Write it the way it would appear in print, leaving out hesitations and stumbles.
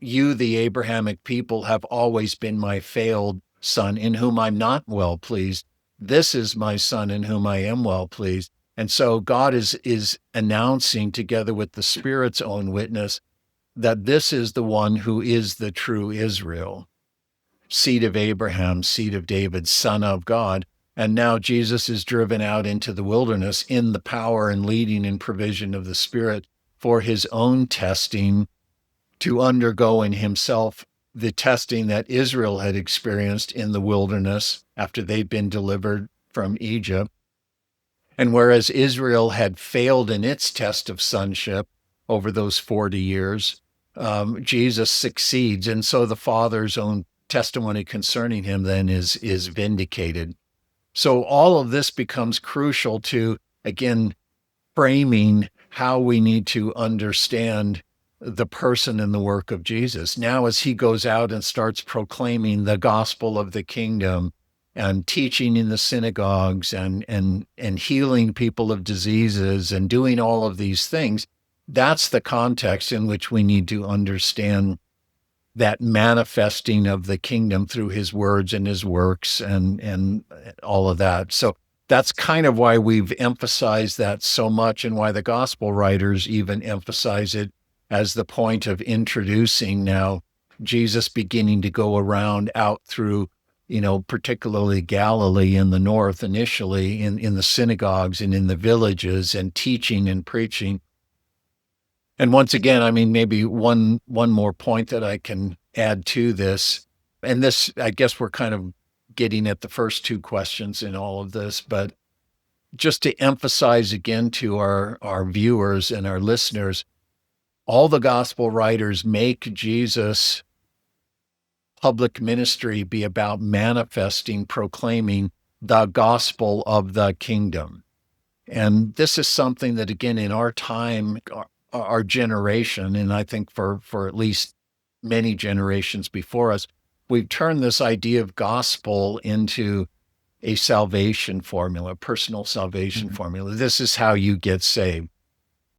you, the Abrahamic people, have always been my failed son in whom I'm not well pleased. This is my son in whom I am well pleased. And so God is announcing, together with the Spirit's own witness, that this is the one who is the true Israel, seed of Abraham, seed of David, son of God. And now Jesus is driven out into the wilderness in the power and leading and provision of the Spirit for his own testing, to undergo in himself the testing that Israel had experienced in the wilderness after they'd been delivered from Egypt. And whereas Israel had failed in its test of sonship over those 40 years, Jesus succeeds. And so the Father's own testimony concerning him then is vindicated. So all of this becomes crucial to, again, framing how we need to understand the person and the work of Jesus. Now, as he goes out and starts proclaiming the gospel of the kingdom and teaching in the synagogues and healing people of diseases and doing all of these things, that's the context in which we need to understand that manifesting of the kingdom through his words and his works and all of that. So that's kind of why we've emphasized that so much, and why the gospel writers even emphasize it as the point of introducing now Jesus beginning to go around out through, particularly Galilee in the north initially, in the synagogues and in the villages, and teaching and preaching. And once again, I mean, maybe one more point that I can add to this, and this, I guess we're kind of getting at the first two questions in all of this, but just to emphasize again to our viewers and our listeners, all the gospel writers make Jesus' public ministry be about manifesting, proclaiming the gospel of the kingdom. And this is something that, again, in our time, our generation, and I think for at least many generations before us, we've turned this idea of gospel into a salvation formula, personal salvation formula. This is how you get saved.